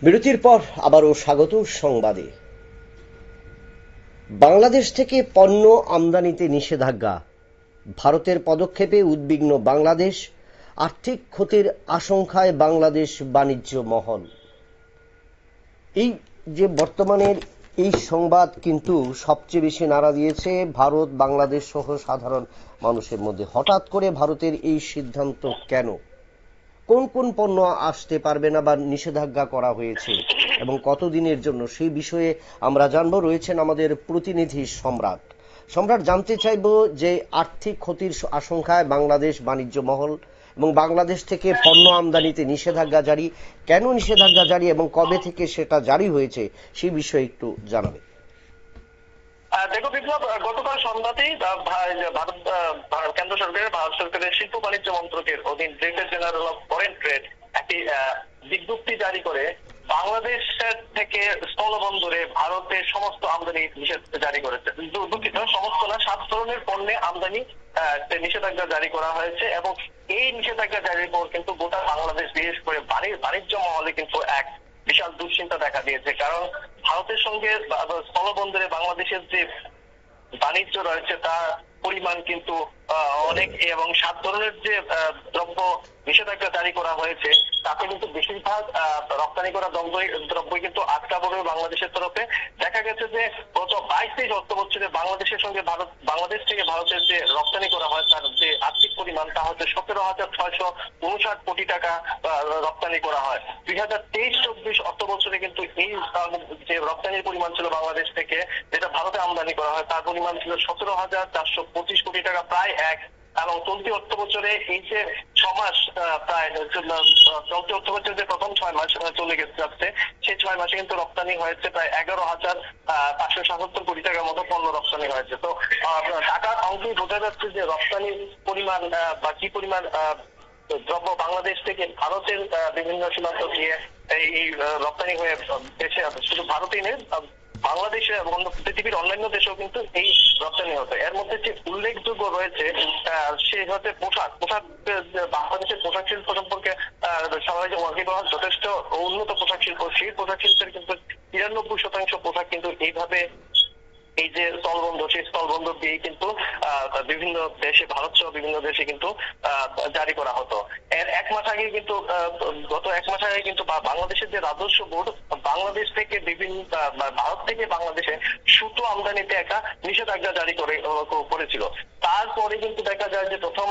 বিরতির পর আবারও স্বাগত সংবাদে। বাংলাদেশ থেকে পণ্য আমদানিতে নিষেধাজ্ঞা, ভারতের পদক্ষেপে উদ্বিগ্ন বাংলাদেশ, আর্থিক ক্ষতির আশঙ্কায় বাংলাদেশ বাণিজ্য মহল। এই যে বর্তমানের এই সংবাদ কিন্তু সবচেয়ে বেশি নাড়া দিয়েছে ভারত বাংলাদেশ সহ সাধারণ মানুষের মধ্যে। হঠাৎ করে ভারতের এই সিদ্ধান্ত কেন, কোন কোন পণ্য আসতে পারবে না বা নিষেধাজ্ঞা করা হয়েছে এবং কতদিনের জন্য, সেই বিষয়ে আমরা জানবো। রয়েছেন আমাদের প্রতিনিধি সম্রাট। সম্রাট, জানতে চাইব যে আর্থিক ক্ষতির আশঙ্কায় বাংলাদেশ বাণিজ্য মহল এবং বাংলাদেশ থেকে পণ্য আমদানিতে নিষেধাজ্ঞা জারি, কেন নিষেধাজ্ঞা জারি এবং কবে থেকে সেটা জারি হয়েছে সেই বিষয়ে একটু জানাবে। দেখো বিপ্লব, গতকাল সন্ধ্যাতেই ভারত কেন্দ্র সরকারের ভারত সরকারের শিল্প বাণিজ্য মন্ত্রকের অধীন director general of foreign trade একটি বিজ্ঞপ্তি জারি করে বাংলাদেশের থেকে স্থলবন্দরে ভারতের সমস্ত আমদানি নিষেধ জারি করেছে। দুঃখিত, সমস্ত না, 7 ধরনের পণ্যে আমদানি নিষেধাজ্ঞা জারি করা হয়েছে এবং এই নিষেধাজ্ঞা জারির পর কিন্তু গোটা বাংলাদেশ, বিশেষ করে বাণিজ্য মহলে কিন্তু এক বিশাল দুশ্চিন্তা দেখা দিয়েছে। কারণ ভারতের সঙ্গে স্থলবন্দরে বাংলাদেশের যে বাণিজ্য রয়েছে তার পরিমাণ কিন্তু অনেক, এবং 7 ধরনের যে দ্রব্য নিষেধাজ্ঞা জারি করা হয়েছে তাতে কিন্তু বেশিরভাগ রপ্তানি করা দ্রব্যই কিন্তু আটকা পড়বে বাংলাদেশের তরফে। দেখা গেছে যে গত 22-23 অর্থ বছরে বাংলাদেশ থেকে ভারতের যে রপ্তানি করা হয় তার যে আর্থিক পরিমাণ তা হচ্ছে 17,659 কোটি টাকা রপ্তানি করা হয়। 2023-24 অর্থ বছরে কিন্তু এই যে রপ্তানির পরিমাণ ছিল বাংলাদেশ থেকে, যেটা ভারতে আমদানি করা হয়, তার পরিমাণ ছিল 17,425 কোটি টাকা, প্রায় এক। এবং চলতি অর্থ বছরে এই যে 6 মাস, প্রায় চলতি অর্থ বছরের যে প্রথম 6 মাস চলে যাচ্ছে, সেই 6 মাসে কিন্তু রপ্তানি হয়েছে প্রায় 11,577 কোটি টাকার মতো পণ্য রপ্তানি হয়েছে। তো টাকার অঙ্কেই বোঝা যাচ্ছে যে রপ্তানির পরিমাণ বা কি পরিমাণ দ্রব্য বাংলাদেশ থেকে ভারতের বিভিন্ন সীমান্ত দিয়ে এই রপ্তানি হয়ে দেশে আসে। শুধু ভারতেই নেই, বাংলাদেশে এবং পৃথিবীর অন্যান্য দেশেও কিন্তু এই রপ্তানি হতো। এর মধ্যে যে উল্লেখযোগ্য রয়েছে সে হচ্ছে পোশাক। বাংলাদেশের পোশাক শিল্প সম্পর্কে সবাই যে ওয়াকিবহাল, যথেষ্ট উন্নত পোশাক শিল্প। সেই পোশাক শিল্পের কিন্তু 93% পোশাক কিন্তু এইভাবে এই যে স্থলবন্দর, সেই স্থলবন্দর দিয়ে কিন্তু বিভিন্ন দেশে, ভারত সহ বিভিন্ন দেশে কিন্তু জারি করা হতো। এর 1 মাস আগে কিন্তু গত 1 মাস আগে কিন্তু বাংলাদেশের যে রাজস্ব বোর্ড বাংলাদেশ থেকে ভারত থেকে বাংলাদেশে সুতো আমদানিতে একটা নিষেধাজ্ঞা জারি করেছিল। তারপরে কিন্তু দেখা যায় যে প্রথম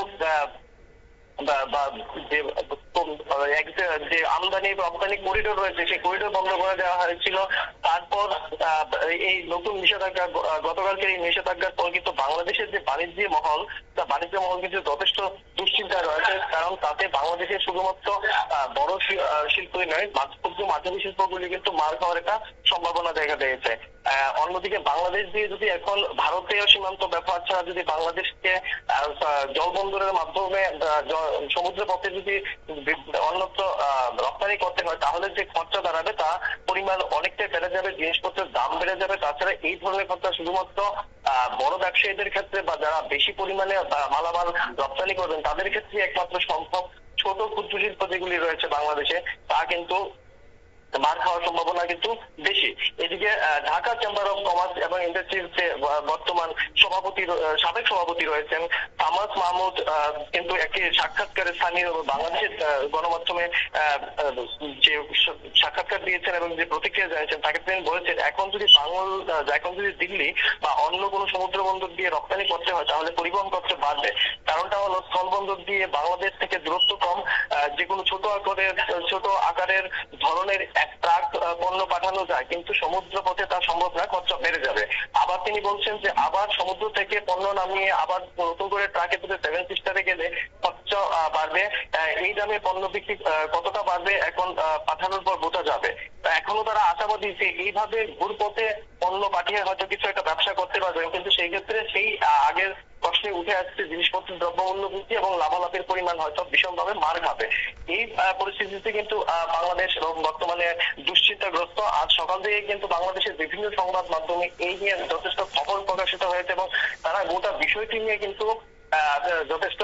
যে আমদানি রপ্তানি করিডোর রয়েছে সেই করিডোর বন্ধ করে দেওয়া হয়েছিল। তারপর এই নতুন নিষেধাজ্ঞা, গতকালকে এই নিষেধাজ্ঞার পর কিন্তু বাংলাদেশের যে বাণিজ্য মহল কিন্তু যথেষ্ট দুশ্চিন্তায় রয়েছে। কারণ তাতে বাংলাদেশের শুধুমাত্র বড় শিল্পই নয়, মাঝারি শিল্পগুলি কিন্তু মার খাওয়ার একটা সম্ভাবনা দেখা দিয়েছে। অন্যদিকে বাংলাদেশ দিয়ে যদি এখন ভারতীয় সীমান্ত ব্যবহার ছাড়া যদি বাংলাদেশকে জলবন্দরের মাধ্যমে সমুদ্র পথে যদি অন্যত্র রপ্তানি করতে হয়, তাহলে যে খরচা দাঁড়াবে তা পরিমাণ অনেকটাই বেড়ে যাবে, জিনিসপত্রের দাম বেড়ে যাবে। তাছাড়া এই ধরনের খরচা শুধুমাত্র বড় ব্যবসায়ীদের ক্ষেত্রে বা যারা বেশি পরিমাণে মালামাল রপ্তানি করবেন তাদের ক্ষেত্রে একমাত্র সম্ভব। ছোট ক্ষুদ্র শিল্প যেগুলি রয়েছে বাংলাদেশে তা কিন্তু মার খাওয়ার সম্ভাবনা কিন্তু বেশি। এদিকে ঢাকা চেম্বার অফ কমার্স এবং ইন্ডাস্ট্রির যে বর্তমান সাবেক সভাপতি রয়েছেন তামাস মাহমুদ কিন্তু একটি সাক্ষাৎকারে স্থানীয় বাংলাদেশের গণমাধ্যমে যে সাক্ষাৎকার দিয়েছেন এবং যে প্রতিক্রিয়া জানিয়েছেন, তাকে তিনি বলেছেন এখন যদি দিল্লি বা অন্য কোনো সমুদ্র বন্দর দিয়ে রপ্তানি করতে হয় তাহলে পরিবহন খরচ বাড়বে। কারণটা হলো স্থলবন্দর দিয়ে বাংলাদেশ থেকে দূরত্ব কম, যে কোনো ছোট আকারের ধরনের এক ট্রাক পণ্য পাঠানো যায়, কিন্তু সমুদ্র পথে তা সম্ভব না, খরচা বেড়ে যাবে। আবার তিনি বলছেন যে আবার সমুদ্র থেকে পণ্য নামিয়ে আবার নতুন করে ট্রাকে তুলে 7 সিস্টারে গেলে খরচা বাড়বে। এই দামে পণ্য বিক্রি কতটা বাড়বে এখন পাঠানোর পর বোঝা যাবে। এখনো তারা আশাবাদী যে এইভাবে ঘুরপথে পণ্য পাঠিয়ে হয়তো কিছু একটা ব্যবসা করতে পারবেন, কিন্তু সেই ক্ষেত্রে সেই আগের প্রশ্নে উঠে আসছে জিনিসপত্রের দ্রব্যমূল্য বৃদ্ধি এবং লাভালাভের পরিমাণ হয়তো ভীষণভাবে মার খাবে। এই পরিস্থিতিতে কিন্তু বাংলাদেশ বর্তমানে দুশ্চিন্তাগ্রস্ত। আজ সকাল থেকে কিন্তু বাংলাদেশের বিভিন্ন সংবাদ মাধ্যমে এই নিয়ে যথেষ্ট খবর প্রকাশিত হয়েছে এবং তারা গোটা বিষয়টি নিয়ে কিন্তু যথেষ্ট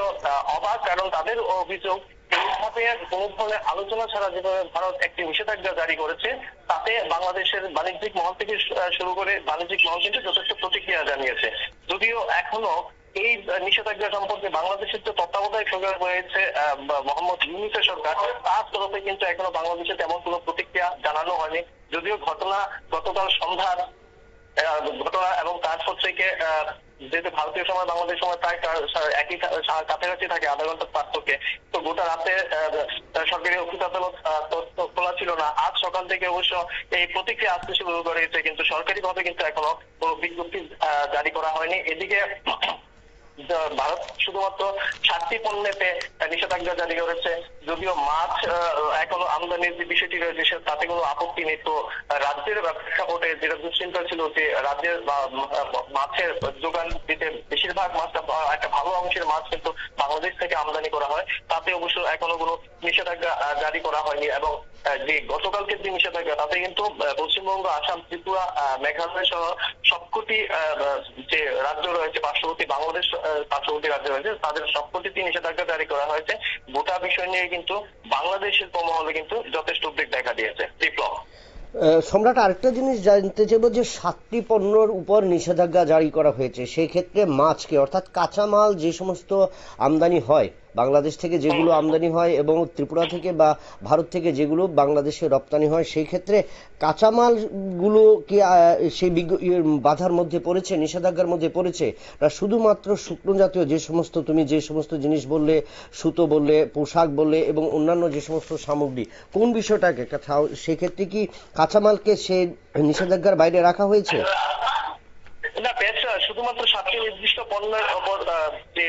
অবাক। কারণ তাদের অভিযোগ এই ধাপে কোনো ধরনের আলোচনা ছাড়া যেভাবে ভারত একটি নিষেধাজ্ঞা জারি করেছে, তাতে বাংলাদেশের বাণিজ্যিক মহল থেকে শুরু করে বাণিজ্যিক মহল কিন্তু যথেষ্ট প্রতিক্রিয়া জানিয়েছে। যদিও এখনো এই নিষেধাজ্ঞা সম্পর্কে বাংলাদেশের যে তত্ত্বাবধায়ক সরকার রয়েছে মোহাম্মদ ইউনূসের সরকার, তার তরফে কিন্তু এখনো বাংলাদেশে তেমন কোনো প্রতিক্রিয়া জানানো হয়নি। যদিও ঘটনা গতকাল সন্ধ্যার ঘটনা এবং তারপর থেকে যেহেতু ভারতীয় সময় বাংলাদেশ সময় প্রায় একই কাছাকাছি থাকে, আধা ঘন্টার পার্থক্যে, তো গোটা রাতে সরকারি অফিস আদালত খোলা ছিল না। আজ সকাল থেকে অবশ্য এই প্রতিক্রিয়া আসতে শুরু করেছে, কিন্তু সরকারি ভাবে কিন্তু এখনো কোনো বিজ্ঞপ্তি জারি করা হয়নি। এদিকে ভারত শুধুমাত্র 7টি পণ্যেতে নিষেধাজ্ঞা জারি করেছে। যদিও মাছ এখনো আমদানির যে বিষয়টি রয়েছে তাতে কোনো আপত্তি নেই। তো রাজ্যের প্রেক্ষাপটে যেটা দুশ্চিন্তা ছিল যে রাজ্যের মাছের যোগান দিতে বেশিরভাগ মাছটা একটা ভালো অংশের মাছ কিন্তু বাংলাদেশ থেকে আমদানি করা হয়, তাতে অবশ্য এখনো কোনো নিষেধাজ্ঞা জারি করা হয়নি। এবং যে গতকালকের যে নিষেধাজ্ঞা তাতে কিন্তু পশ্চিমবঙ্গ, আসাম, ত্রিপুরা, মেঘালয় সহ সবকটি যে রাজ্য রয়েছে পার্শ্ববর্তী বাংলাদেশ পার্শ্ববর্তী রাজ্য রয়েছে তাদের সবকটিতে নিষেধাজ্ঞা জারি করা হয়েছে। গোটা বিষয় নিয়ে কিন্তু বাংলাদেশের মহলে কিন্তু যথেষ্ট উদ্বেগ দেখা দিয়েছে। বিপ্লব, সম্রাট, আরেকটা জিনিস জানতে চাইবো যে 7টি পণ্যের উপর নিষেধাজ্ঞা জারি করা হয়েছে, সেই ক্ষেত্রে মাছকে অর্থাৎ কাঁচামাল যে সমস্ত আমদানি হয় বাংলাদেশ থেকে, যেগুলো আমদানি হয় এবং ত্রিপুরা থেকে বা ভারত থেকে যেগুলো বাংলাদেশে রপ্তানি হয়, সেই ক্ষেত্রে কাঁচামালগুলো কি সেই বাধার মধ্যে পড়েছে, নিষেধাজ্ঞার মধ্যে পড়েছে, না শুধুমাত্র শুকনো জাতীয় যে সমস্ত তুমি যে সমস্ত জিনিস বললে, সুতো বললে, পোশাক বললে এবং অন্যান্য যে সমস্ত সামগ্রী, কোন বিষয়টাকে সেক্ষেত্রে কি কাঁচামালকে সেই নিষেধাজ্ঞার বাইরে রাখা হয়েছে? না, শুধুমাত্র 7টি নির্দিষ্ট পণ্যের উপর যে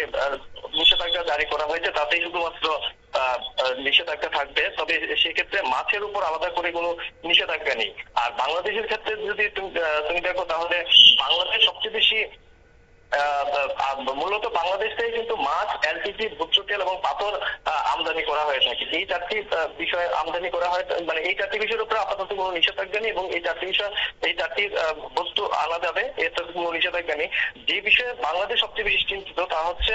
নিষেধাজ্ঞা জারি করা হয়েছে তাতেই শুধুমাত্র নিষেধাজ্ঞা থাকবে। তবে সেক্ষেত্রে মাছের উপর আলাদা করে কোনো নিষেধাজ্ঞা নেই। আর বাংলাদেশের ক্ষেত্রে যদি তুমি দেখো তাহলে বাংলাদেশ সবচেয়ে বেশি মূলত বাংলাদেশ থেকে কিন্তু মাছ, এলপিজি, ভোজ্য তেল এবং পাথর আমদানি করা হয়ে থাকে। এই 4টি বিষয় আমদানি করা হয়, মানে এই 4টি বিষয়ের উপরে আপাতত কোনো নিষেধাজ্ঞা নেই এবং এই 4টি বস্তু আনা যাবে, এতে কোনো নিষেধাজ্ঞা নেই। যে বিষয়ে বাংলাদেশ সবচেয়ে বেশি চিন্তিত তা হচ্ছে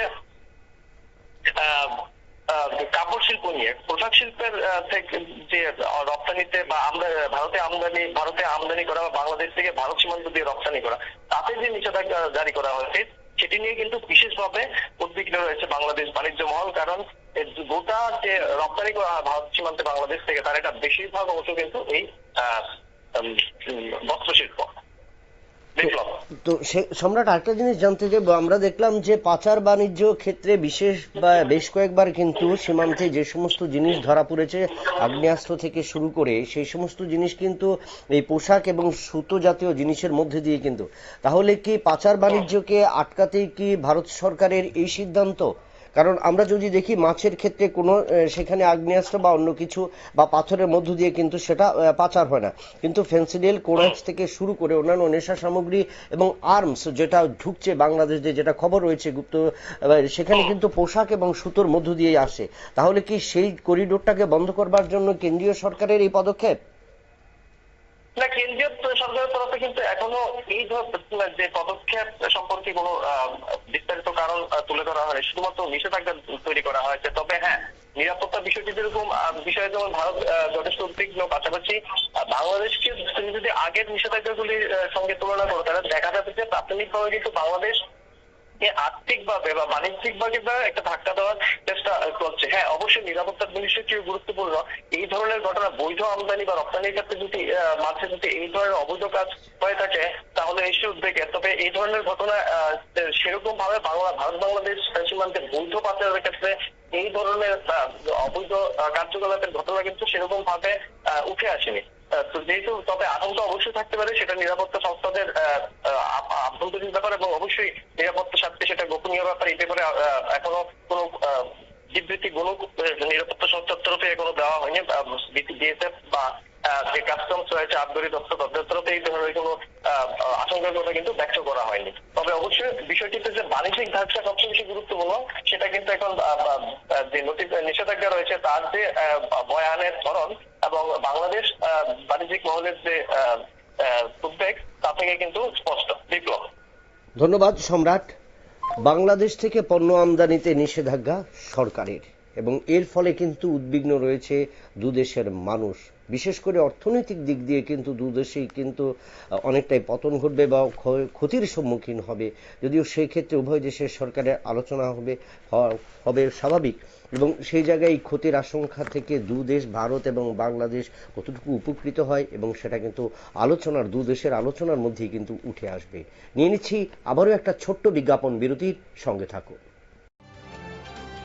কাপড় শিল্প নিয়ে। পোশাক শিল্পের থেকে যে রপ্তানিতে বা ভারতে আমদানি করা বা বাংলাদেশ থেকে ভারত সীমান্ত দিয়ে রপ্তানি করা, তাতে যে নিষেধাজ্ঞা জারি করা হয়েছে সেটি নিয়ে কিন্তু বিশেষভাবে উদ্বিগ্ন রয়েছে বাংলাদেশ বাণিজ্য মহল। কারণ গোটা যে রপ্তানি করা হয় ভারত সীমান্তে বাংলাদেশ থেকে, তার একটা বেশিরভাগ অংশ কিন্তু এই বস্ত্র শিল্প। তো সম্রাট, আরেকটা জিনিস জানতে চাইবো, আমরা দেখলাম যে পাচার বাণিজ্য ক্ষেত্রে বেশ কয়েকবার কিন্তু সীমান্তে যে সমস্ত জিনিস ধরা পড়েছে, আগ্নেয়াস্ত্র থেকে শুরু করে সেই সমস্ত জিনিস কিন্তু এই পোশাক এবং সুতো জাতীয় জিনিসের মধ্যে দিয়ে কিন্তু, তাহলে কি পাচার বাণিজ্যকে আটকাতেই কি ভারত সরকারের এই সিদ্ধান্ত? কারণ আমরা যদি দেখি মাছের ক্ষেত্রে কোনো সেখানে আগ্নেয়াস্ত্র বা অন্য কিছু বা পাথরের মধ্য দিয়ে কিন্তু সেটা পাচার হয় না, কিন্তু ফেন্সিডিল, কোরাক্স থেকে শুরু করে অন্যান্য নেশা সামগ্রী এবং আর্মস যেটা ঢুকছে বাংলাদেশে, যেটা খবর রয়েছে গুপ্ত, সেখানে কিন্তু পোশাক এবং সুতোর মধ্য দিয়েই আসে। তাহলে কি সেই করিডোরটাকে বন্ধ করবার জন্য কেন্দ্রীয় সরকারের এই পদক্ষেপ? না, কেন্দ্রীয় সরকারের তরফে কিন্তু এখনো এই যে পদক্ষেপ সম্পর্কে কোনো বিস্তারিত কারণ তুলে ধরা হয়নি, শুধুমাত্র নিষেধাজ্ঞা তৈরি করা হয়েছে। তবে হ্যাঁ, নিরাপত্তা বিষয়টি যেরকম বিষয়ে যেমন ভারত যথেষ্ট উদ্বিগ্ন, পাশাপাশি বাংলাদেশকে তুমি যদি আগের নিষেধাজ্ঞাগুলির সঙ্গে তুলনা করো তাহলে দেখা যাবে যে প্রাথমিকভাবে কিন্তু বাংলাদেশ আর্থিকভাবে বা বাণিজ্যিকভাবে একটা ধাক্কা দেওয়ার চেষ্টা করছে। হ্যাঁ, অবশ্যই নিরাপত্তার বিষয়টি গুরুত্বপূর্ণ। এই ধরনের ঘটনা বৈধ আমদানি বা রপ্তানির ক্ষেত্রে যদি মাঝে যদি এই ধরনের অবৈধ কাজ হয়ে থাকে তাহলে এসে উদ্বেগের। তবে এই ধরনের ঘটনা সেরকম ভাবে ভারত বাংলাদেশ সীমান্তে বৈধ পাচারের ক্ষেত্রে এই ধরনের অবৈধ কার্যকলাপের ঘটনা কিন্তু সেরকম ভাবে উঠে আসেনি। তো যেহেতু তবে আতঙ্ক অবশ্যই থাকতে পারে, সেটা নিরাপত্তা সংস্থাদের আভ্যন্তরীণ ব্যাপার এবং অবশ্যই নিরাপত্তা স্বার্থে সেটা গোপনীয় ব্যাপার। এই ব্যাপারে এখনো কোনো বিবৃতি কোনো নিরাপত্তা সংস্থার তরফে এখনো দেওয়া হয়নি। বিএসএফ বা যে কাস্টমস রয়েছে, আবগারি দপ্তর, তাদের তরফে এই ধরনের কোনো আশঙ্কার কথা কিন্তু ব্যক্ত করা হয়নি। তবে অবশ্যই বিষয়টিতে যে বাণিজ্যিক ধাক্কা সবচেয়ে বেশি গুরুত্বপূর্ণ, সেটা কিন্তু এখন যে নিষেধাজ্ঞা রয়েছে তার যে বয়ানের ধরন এবং বাংলাদেশ বাণিজ্যিক মহলের যে উদ্বেগ তা থেকে কিন্তু স্পষ্ট। বিপ্লব, ধন্যবাদ সম্রাট। বাংলাদেশ থেকে পণ্য আমদানিতে নিষেধাজ্ঞা সরকারের। এবং এর ফলে কিন্তু উদ্বিগ্ন রয়েছে দুদেশের মানুষ। বিশেষ করে অর্থনৈতিক দিক দিয়ে কিন্তু দুদেশেই কিন্তু অনেকটাই পতন ঘটবে বা ক্ষতির সম্মুখীন হবে, যদিও সেই ক্ষেত্রে উভয় দেশের সরকারের আলোচনা হবে স্বাভাবিক। এবং সেই জায়গায় এই ক্ষতির আশঙ্কা থেকে দুদেশ ভারত এবং বাংলাদেশ কতটুকু উপকৃত হয় এবং সেটা কিন্তু দুদেশের আলোচনার মধ্যেই কিন্তু উঠে আসবে। নিয়ে নিচ্ছি আবারও একটা ছোট্ট বিজ্ঞাপন বিরতির, সঙ্গে থাকুন।